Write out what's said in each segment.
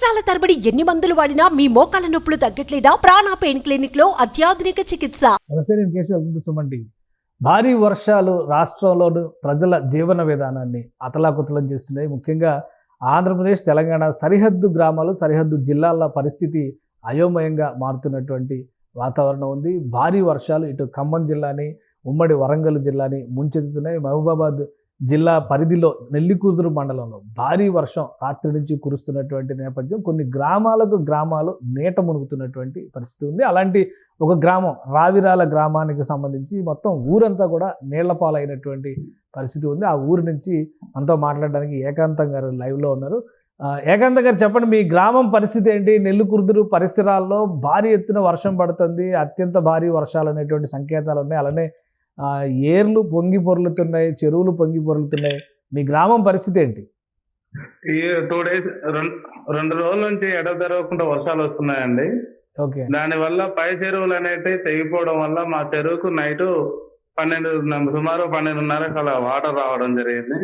సంవత్సరాల తరబడి ఎన్ని మందులు వాడినా మీ మోకాల నొప్పులు తగ్గట్లేదా? ప్రాణ పెయిన్ క్లినిక్ లో అత్యాధునిక చికిత్స. భారీ వర్షాలు రాష్ట్రంలోని ప్రజల జీవన విధానాన్ని అతలాకుతలం చేస్తున్నాయి. ముఖ్యంగా ఆంధ్రప్రదేశ్, తెలంగాణ సరిహద్దు గ్రామాలు, సరిహద్దు జిల్లాల పరిస్థితి అయోమయంగా మారుతున్నటువంటి వాతావరణం ఉంది. భారీ వర్షాలు ఇటు ఖమ్మం జిల్లాని, ఉమ్మడి వరంగల్ జిల్లాని ముంచెత్తుతున్నాయి. మహబూబాబాద్ జిల్లా పరిధిలో నెల్లికూదురు మండలంలో భారీ వర్షం రాత్రి నుంచి కురుస్తున్నటువంటి నేపథ్యం కొన్ని గ్రామాలు నీట మునుగుతున్నటువంటి పరిస్థితి ఉంది. అలాంటి ఒక గ్రామం రావిరాల గ్రామానికి సంబంధించి మొత్తం ఊరంతా కూడా నీళ్ల పాలైనటువంటి పరిస్థితి ఉంది. ఆ ఊరు నుంచి మనతో మాట్లాడడానికి ఏకాంతం గారు లైవ్లో ఉన్నారు. ఏకాంతం గారు, చెప్పండి, మీ గ్రామం పరిస్థితి ఏంటి? నెల్లికుదురు పరిసరాల్లో భారీ ఎత్తున వర్షం పడుతుంది, అత్యంత భారీ వర్షాలు అనేటువంటి సంకేతాలు ఉన్నాయి. అలానే ఏర్లు పొంగి పొర్లుతున్నాయి, చెరువులు పొంగి పొర్లుతున్నాయి. మీ గ్రామం పరిస్థితి ఏంటి? ఈ 2 days 2 రోజుల నుంచి ఎడతెరవకుండా వర్షాలు వస్తున్నాయండి. ఓకే. దానివల్ల పై చెరువులు అనేవి తెగిపోవడం వల్ల మా చెరువుకు నైట్ సుమారు 12:30 అలా వాటర్ రావడం జరిగింది.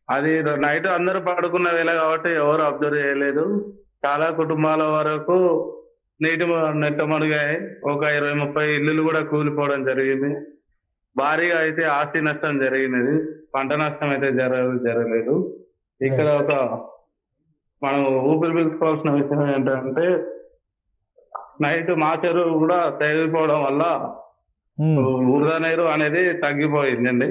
అది నైట్ అందరూ పడుకున్న వేళ కాబట్టి ఎవరు అబ్జర్వ్ చేయలేదు. చాలా కుటుంబాల వరకు నెట్ట మునిగాయి. ఒక 20-30 ఇల్లులు కూడా కూలిపోవడం జరిగింది. భారీగా అయితే ఆస్తి నష్టం జరిగినది, పంట నష్టం అయితే జరగలేదు. ఇక్కడ మనం ఊపిరి పీల్చుకోవాల్సిన విషయం ఏంటంటే, నైట్ మా చెరువు కూడా తెగిపోవడం వల్ల వృధా నీరు అనేది తగ్గిపోయిందండి.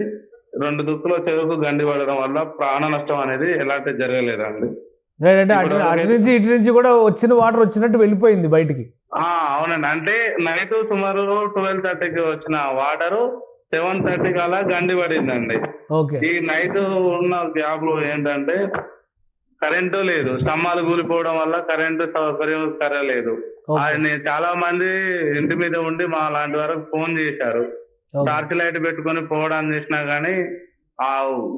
2 దుక్కుల చెరువుకు గండి పడడం వల్ల ప్రాణ నష్టం అనేది ఎలాంటి జరగలేదండి. ఇటు నుంచి కూడా వచ్చిన వాటర్ వచ్చినట్టు వెళ్ళిపోయింది బయటికి. అవునండి. అంటే నైట్ సుమారు 12:30కి వచ్చిన వాటరు 7:30కి అలా గండి పడిందండి. ఈ నైట్ ఉన్న గ్యాప్ లో ఏంటంటే కరెంటు లేదు, స్తంభాలు కూలిపోవడం వల్ల కరెంటు సౌకర్యం సరలేదు. చాలా మంది ఇంటి మీద ఉండి మా లాంటి వరకు ఫోన్ చేశారు. టార్చ్ లైట్ పెట్టుకొని పోవడానికి చేసినా గానీ ఆ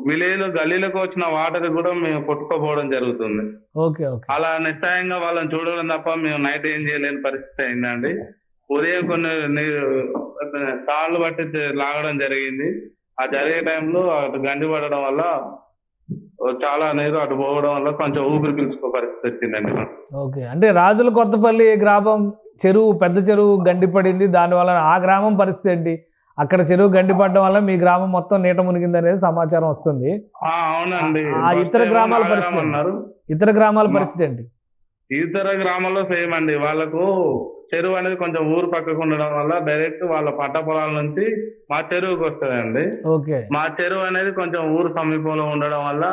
విలేజ్ గల్లీలకు వచ్చిన వాటర్ కూడా మేము కొట్టుకోపోవడం జరుగుతుంది. అలా నిశ్చయంగా వాళ్ళని చూడడం తప్ప మేము నైట్ ఏం చేయలేని పరిస్థితి అయిందండి. ఉదయం కొన్ని తాళ్ళు బట్టి లాగడం జరిగింది. ఆ జరిగే టైంలో అటు గండి పడడం వల్ల చాలా నీరు అటు పోవడం వల్ల కొంచెం ఊపిరి పీల్చుకో పరిస్థితి వచ్చిందండి. ఓకే. అంటే రాజుల కొత్తపల్లి గ్రామం చెరువు, పెద్ద చెరువు గండి పడింది. దానివల్ల ఆ గ్రామం పరిస్థితి ఏంటి? అక్కడ చెరువు గండి పడడం వల్ల మీ గ్రామం మొత్తం నీట మునిగింది అనేది సమాచారం వస్తుంది. అవునండి. ఇతర గ్రామాల పరిస్థితి ఏంటి? ఇతర గ్రామాల్లో సేమ్ అండి. వాళ్ళకు చెరువు అనేది కొంచెం ఊరు పక్కకు ఉండడం వల్ల డైరెక్ట్ వాళ్ళ పంట పొలాల నుంచి మా చెరువుకి వస్తుందండి. మా చెరువు అనేది కొంచెం ఊరు సమీపంలో ఉండడం వల్ల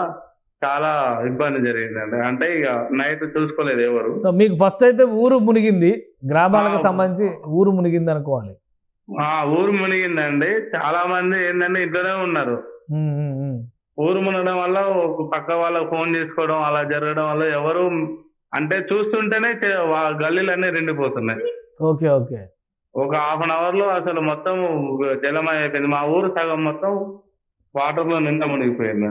చాలా ఇబ్బంది జరిగిందండి. అంటే ఇక నైట్ చూసుకోలేదు ఎవరు. మీకు ఫస్ట్ అయితే ఊరు మునిగింది, గ్రామాలకు సంబంధించి ఊరు మునిగింది అనుకోవాలి. ఊరు మునిగిందండి. చాలా మంది ఏంటంటే ఇంట్లోనే ఉన్నారు. ఊరు మునగడం వల్ల పక్క వాళ్ళకు ఫోన్ చేసుకోవడం అలా జరగడం వల్ల ఎవరు అంటే చూస్తుంటేనే గల్లీలన్నీ నిండిపోతున్నాయి. ఒక ½ an hour లో అసలు మొత్తం జలమయం అయిపోయింది. మా ఊరు సగం మొత్తం వాటర్ లో నిండా మునిగిపోయింది.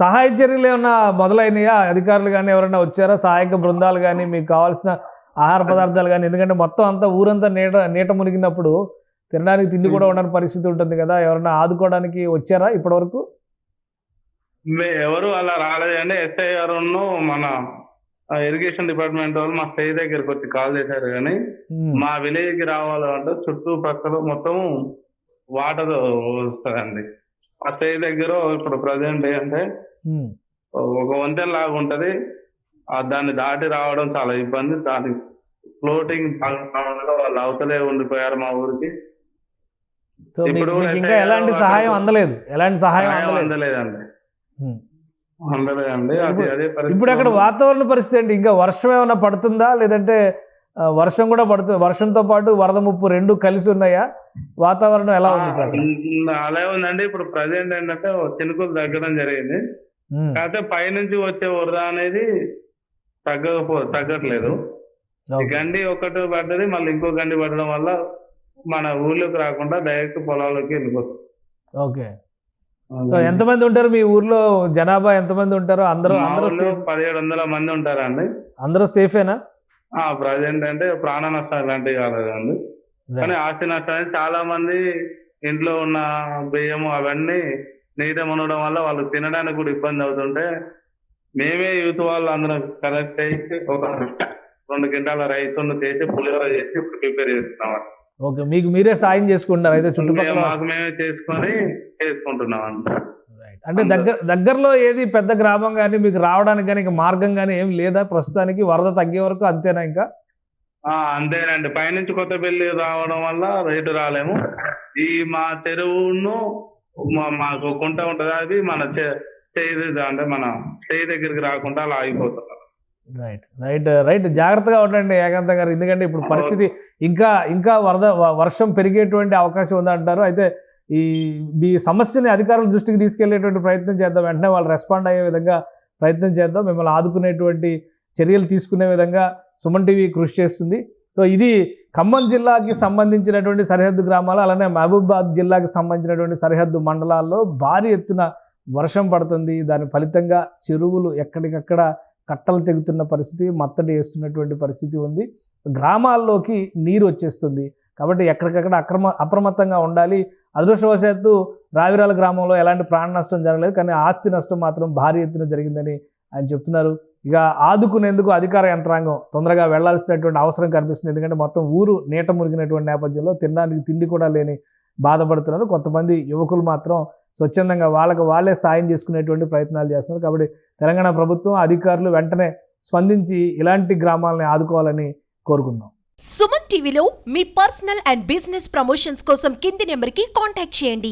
సహాయ చర్యలు ఏమన్నా మొదలైనయా? అధికారులు కానీ ఎవరైనా వచ్చారా? సహాయక బృందాలు కానీ, మీకు కావాల్సిన ఆహార పదార్థాలు కానీ, ఎందుకంటే మొత్తం అంతా ఊరంతా నీట మునిగినప్పుడు తినడానికి తిండి కూడా ఉండని పరిస్థితి ఉంటుంది కదా. ఎవరైనా ఆదుకోవడానికి వచ్చారా ఇప్పటి వరకు? ఎవరు అలా రాలేదండి. ఎస్ఐ గారు మన ఇరిగేషన్ డిపార్ట్మెంట్ వాళ్ళు మా స్టేజ్ దగ్గరకు వచ్చి కాల్ చేశారు. కానీ మా విలేజ్ కి రావాలంటే చుట్టుపక్కల మొత్తం వాటర్ వస్తుందండి. ఆ స్టేజ్ దగ్గర ఇప్పుడు ప్రజెంట్ ఏంటంటే ఒక వంతెన లాగా ఉంటది. దాన్ని దాటి రావడం చాలా ఇబ్బంది. దాని ఫ్లోటింగ్ వాళ్ళు అవతలే ఉండిపోయారు మా ఊరికి. ఇప్పుడు ఇంకా ఎలాంటి సహాయం అందలేదు? అందలేదండి. ఇప్పుడు అక్కడ వాతావరణ పరిస్థితి ఏంటి? ఇంకా వర్షం ఏమైనా పడుతుందా, లేదంటే వర్షం కూడా పడుతుంది, వర్షంతో పాటు వరద ముప్పు 2 కలిసి ఉన్నాయా? వాతావరణం ఎలా ఉంది? అలా ఉందండి. ఇప్పుడు ప్రజెంట్ ఏంటంటే చినుకులు తగ్గడం జరిగింది. కాకపోతే పైనుంచి వచ్చే వరద అనేది తగ్గట్లేదు. గండి ఒకటి పడ్డది, మళ్ళీ ఇంకో గండి పడడం వల్ల మన ఊర్లోకి రాకుండా డైరెక్ట్ పొలాల్లోకి వెళ్ళిపోతుంది. ఎంతమంది ఉంటారు మీ ఊర్లో? జనాభా ఎంతమంది ఉంటారు? అందరూ 1700 మంది ఉంటారండి. అందరూ సేఫేనా? ప్రజెంట్ అంటే ప్రాణ నష్టం ఇలాంటివి కాలేదండి. కానీ ఆస్తి నష్టాన్ని చాలా మంది ఇంట్లో ఉన్న బియ్యము అవన్నీ నీట మునగడం వల్ల వాళ్ళు తినడానికి కూడా ఇబ్బంది అవుతుంటే మేమే యూత్ వాళ్ళు అందరం కలెక్ట్ చేసి ఒక 2 క్వింటాల రైతులను చేసి పులిహోర చేసి ఇప్పుడు ప్రిపేర్ చేస్తున్నాం. ఓకే, మీకు మీరే సాయం చేసుకుంటారు అయితే చుట్టుపక్కల? మాకు మేమే చేసుకొని చేసుకుంటున్నాం అంట. అంటే దగ్గరలో ఏది పెద్ద గ్రామం కానీ మీకు రావడానికి కానీ ఇంకా మార్గం కానీ ఏం లేదా ప్రస్తుతానికి? వరద తగ్గే వరకు అంతేనా ఇంకా? అంతేనండి, పైనుంచి కొత్తపల్లి రావడం వల్ల రైతు రాలేము. ఈ మా చెరువును మాకు కుంట ఉంటుంది, అది మన చేయి అంటే మన చేయి దగ్గరికి రాకుండా అలా ఆగిపోతున్నారు. రైట్ జాగ్రత్తగా ఉండండి ఏకాంత గారు, ఎందుకంటే ఇప్పుడు పరిస్థితి ఇంకా వర్షం పెరిగేటువంటి అవకాశం ఉందంటారు. అయితే ఈ సమస్యని అధికారుల దృష్టికి తీసుకెళ్లేటువంటి ప్రయత్నం చేద్దాం, వెంటనే వాళ్ళు రెస్పాండ్ అయ్యే విధంగా ప్రయత్నం చేద్దాం, మిమ్మల్ని ఆదుకునేటువంటి చర్యలు తీసుకునే విధంగా సుమన్ టీవీ కృషి చేస్తుంది. సో ఇది ఖమ్మం జిల్లాకి సంబంధించినటువంటి సరిహద్దు గ్రామాలు, అలానే మహబూబాబాద్ జిల్లాకి సంబంధించినటువంటి సరిహద్దు మండలాల్లో భారీ ఎత్తున వర్షం పడుతుంది. దాని ఫలితంగా చెరువులు ఎక్కడికక్కడ కట్టలు తెగుతున్న పరిస్థితి, మత్తడి వేస్తున్నటువంటి పరిస్థితి ఉంది. గ్రామాల్లోకి నీరు వచ్చేస్తుంది. కాబట్టి ఎక్కడికక్కడ అప్రమత్తంగా ఉండాలి. అదృష్టవశాత్తు రావిరాల గ్రామంలో ఎలాంటి ప్రాణ నష్టం జరగలేదు, కానీ ఆస్తి నష్టం మాత్రం భారీ ఎత్తున జరిగిందని ఆయన చెప్తున్నారు. ఇక ఆదుకునేందుకు అధికార యంత్రాంగం తొందరగా వెళ్లాల్సినటువంటి అవసరం కనిపిస్తుంది. ఎందుకంటే మొత్తం ఊరు నీట మునిగినటువంటి నేపథ్యంలో తినడానికి తిండి కూడా లేని బాధపడుతున్నారు. కొంతమంది యువకులు మాత్రం స్వచ్ఛందంగా వాళ్ళే సాయం చేసుకునేటువంటి ప్రయత్నాలు చేస్తున్నారు. కాబట్టి తెలంగాణ ప్రభుత్వం అధికారులు వెంటనే స్పందించి ఇలాంటి గ్రామాలని ఆదుకోవాలని కోరుకుందాం. సుమన్ టీవీలో మీ పర్సనల్ అండ్ బిజినెస్ ప్రమోషన్స్ కోసం కింది నెంబర్కి కాంటాక్ట్ చేయండి.